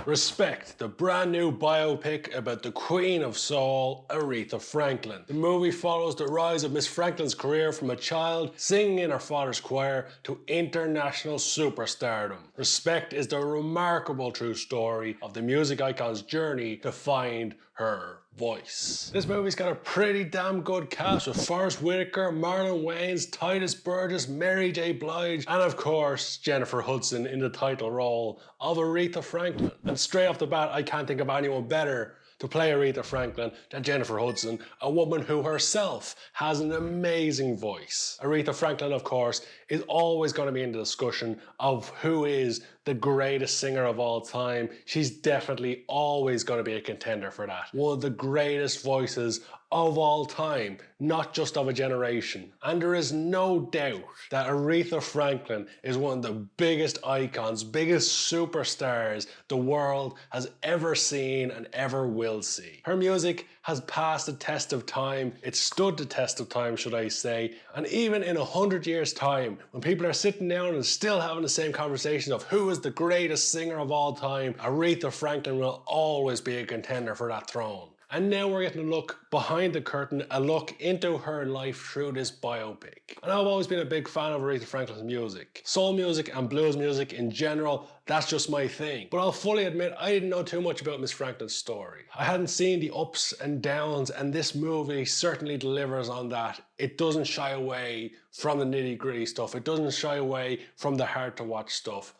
Respect, the brand new biopic about the Queen of Soul, Aretha Franklin. The movie follows the rise of Miss Franklin's career from a child singing in her father's choir to international superstardom. Respect is the remarkable true story of the music icon's journey to find her voice. This movie's got a pretty damn good cast with Whitaker, Marlon Wayans, Titus Burgess, J Blige, and of course Jennifer Hudson in the title role of Aretha Franklin. And straight off the bat, I can't think of anyone better to play Aretha Franklin than Jennifer Hudson, a woman who herself has an amazing voice. Aretha Franklin, of course, is always going to be in the discussion of who is the greatest singer of all time. She's definitely always going to be a contender for that. One of the greatest voices of all time, not just of a generation. And there is no doubt that Aretha Franklin is one of the biggest icons, biggest superstars the world has ever seen and ever will see. Her music has passed the test of time. It stood the test of time, should I say. And even in 100 years' time, when people are sitting down and still having the same conversations of who is the greatest singer of all time, Aretha Franklin will always be a contender for that throne. And now we're getting a look behind the curtain, a look into her life through this biopic. And I've always been a big fan of Aretha Franklin's music. Soul music and blues music in general, that's just my thing. But I'll fully admit, I didn't know too much about Miss Franklin's story. I hadn't seen the ups and downs, and this movie certainly delivers on that. It doesn't shy away from the nitty-gritty stuff. It doesn't shy away from the hard-to-watch stuff,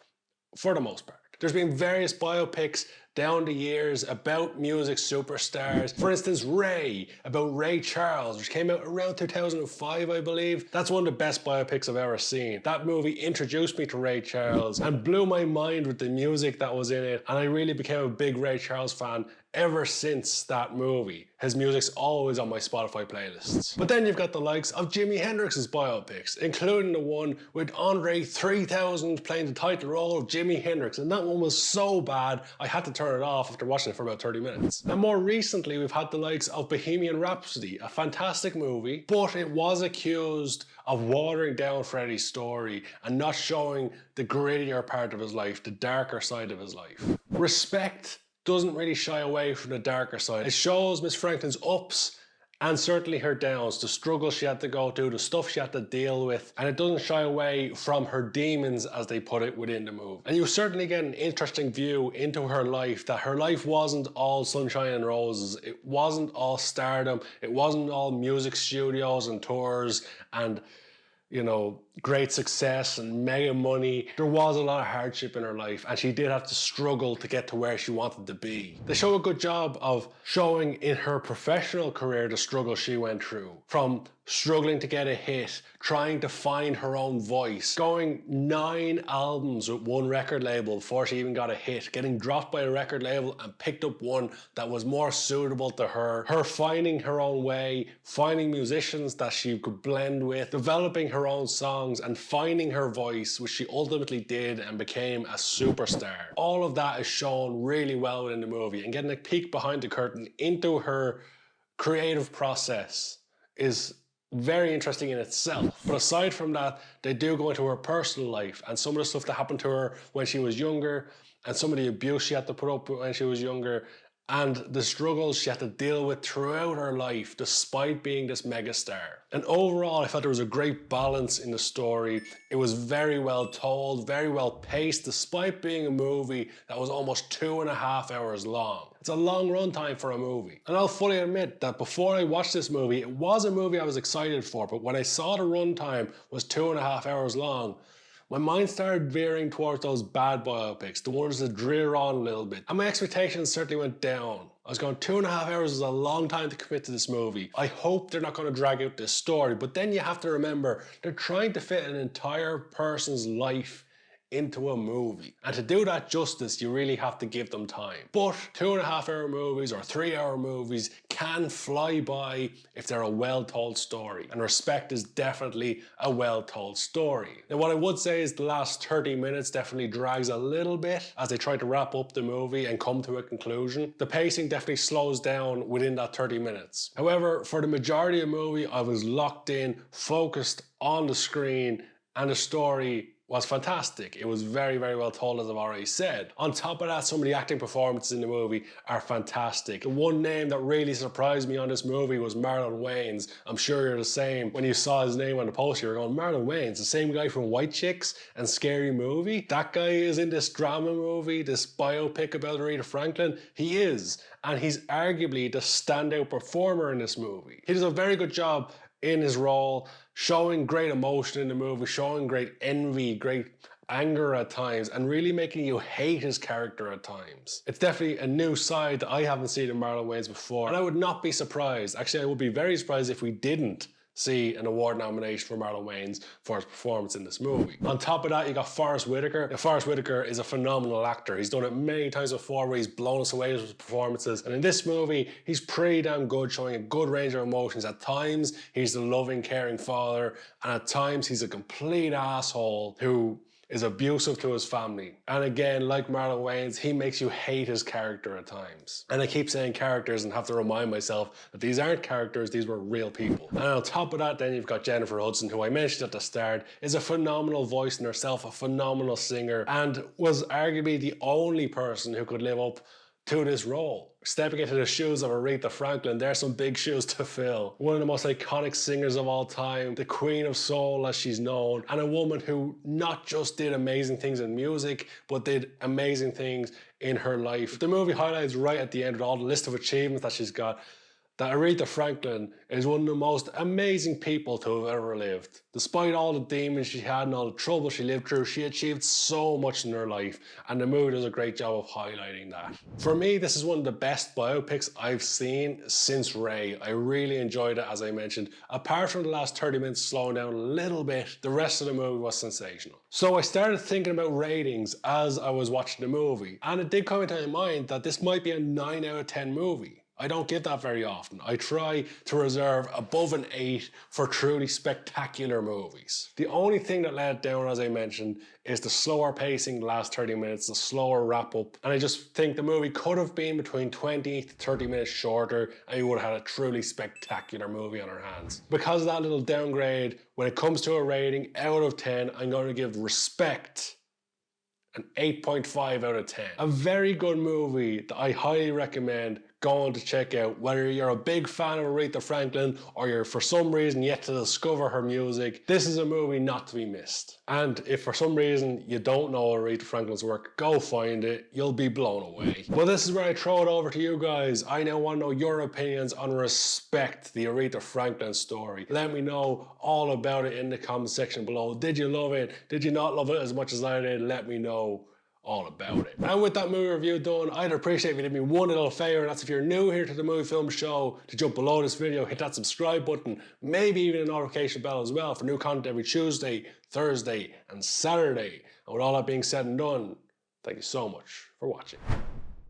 for the most part. There's been various biopics down the years about music superstars. For instance, about Ray Charles, which came out around 2005, I believe. That's one of the best biopics I've ever seen. That movie introduced me to Ray Charles and blew my mind with the music that was in it, and I really became a big Ray Charles fan ever since that movie. His music's always on my Spotify playlists. But then you've got the likes of Jimi Hendrix's biopics, including the one with Andre 3000 playing the title role of Jimi Hendrix, and that one was so bad I had to turn it off after watching it for about 30 minutes. And more recently we've had the likes of Bohemian Rhapsody, a fantastic movie, but it was accused of watering down Freddie's story and not showing the grittier part of his life, the darker side of his life. Respect doesn't really shy away from the darker side. It shows Miss Franklin's ups and certainly her downs, the struggles she had to go through, the stuff she had to deal with, and it doesn't shy away from her demons, as they put it, within the movie. And you certainly get an interesting view into her life, that her life wasn't all sunshine and roses. It wasn't all stardom. It wasn't all music studios and tours and, you know, great success and mega money. There was a lot of hardship in her life, and she did have to struggle to get to where she wanted to be. They show a good job of showing in her professional career the struggle she went through. From struggling to get a hit, trying to find her own voice, going 9 albums with one record label before she even got a hit, getting dropped by a record label and picked up one that was more suitable to her, her finding her own way, finding musicians that she could blend with, developing her own songs and finding her voice, which she ultimately did and became a superstar. All of that is shown really well in the movie, and getting a peek behind the curtain into her creative process is very interesting in itself. But aside from that, they do go into her personal life and some of the stuff that happened to her when she was younger, and some of the abuse she had to put up with when she was younger, and the struggles she had to deal with throughout her life despite being this megastar. And overall, I felt there was a great balance in the story. It was very well told, very well paced, despite being a movie that was almost 2.5 hours long. It's a long runtime for a movie. And I'll fully admit that before I watched this movie, it was a movie I was excited for, but when I saw the runtime was 2.5 hours long, my mind started veering towards those bad biopics, the ones that drill on a little bit. And my expectations certainly went down. I was going, 2.5 hours is a long time to commit to this movie. I hope they're not going to drag out this story. But then you have to remember, they're trying to fit an entire person's life into a movie. And to do that justice, you really have to give them time. But 2.5 hour movies or 3 hour movies can fly by if they're a well-told story. And Respect is definitely a well-told story. Now, what I would say is the last 30 minutes definitely drags a little bit as they try to wrap up the movie and come to a conclusion. The pacing definitely slows down within that 30 minutes. However, for the majority of the movie, I was locked in, focused on the screen, and the story was fantastic. It was very, very well told, as I've already said. On top of that, some of the acting performances in the movie are fantastic. The one name that really surprised me on this movie was Marlon Wayans. I'm sure you're the same. When you saw his name on the poster, you're going, Marlon Wayans, the same guy from White Chicks and Scary Movie? That guy is in this drama movie, this biopic about Aretha Franklin? He is. And he's arguably the standout performer in this movie. He does a very good job in his role, showing great emotion in the movie, showing great envy, great anger at times, and really making you hate his character at times. It's definitely a new side that I haven't seen in Marlon Wayans before, and I would not be surprised. Actually, I would be very surprised if we didn't see an award nomination for Marlon Wayans for his performance in this movie. On top of that, you got Forest Whitaker. Now, Forest Whitaker is a phenomenal actor. He's done it many times before where he's blown us away with his performances. And in this movie, he's pretty damn good, showing a good range of emotions. At times, he's the loving, caring father. And at times, he's a complete asshole who is abusive to his family. And again, like Marlon Wayans, he makes you hate his character at times. And I keep saying characters and have to remind myself that these aren't characters, these were real people. And on top of that, then you've got Jennifer Hudson, who I mentioned at the start, is a phenomenal voice in herself, a phenomenal singer, and was arguably the only person who could live up to this role. Stepping into the shoes of Aretha Franklin, there's some big shoes to fill. One of the most iconic singers of all time, the Queen of Soul as she's known, and a woman who not just did amazing things in music, but did amazing things in her life. The movie highlights right at the end with all the list of achievements that she's got, that Aretha Franklin is one of the most amazing people to have ever lived. Despite all the demons she had and all the trouble she lived through, she achieved so much in her life, and the movie does a great job of highlighting that. For me, this is one of the best biopics I've seen since Ray. I really enjoyed it, as I mentioned. Apart from the last 30 minutes slowing down a little bit, the rest of the movie was sensational. So I started thinking about ratings as I was watching the movie, and it did come into my mind that this might be a 9 out of 10 movie. I don't get that very often. I try to reserve above an 8 for truly spectacular movies. The only thing that let it down, as I mentioned, is the slower pacing the last 30 minutes, the slower wrap up. And I just think the movie could have been between 20 to 30 minutes shorter, and you would have had a truly spectacular movie on our hands. Because of that little downgrade, when it comes to a rating out of 10, I'm going to give Respect an 8.5 out of 10. A very good movie that I highly recommend going to check out, whether you're a big fan of Aretha Franklin or you're for some reason yet to discover her music. This is a movie not to be missed. And if for some reason you don't know Aretha Franklin's work, go find it. You'll be blown away. Well, this is where I throw it over to you guys. I now want to know your opinions on Respect, the Aretha Franklin story. Let me know all about it in the comment section below. Did you love it? Did you not love it as much as I did? Let me know all about it. And with that movie review done, I'd appreciate if you did me one little favor, and that's if you're new here to the Movie Film Show, to jump below this video, hit that subscribe button, maybe even a notification bell as well for new content every Tuesday, Thursday, and Saturday. And with all that being said and done, thank you so much for watching.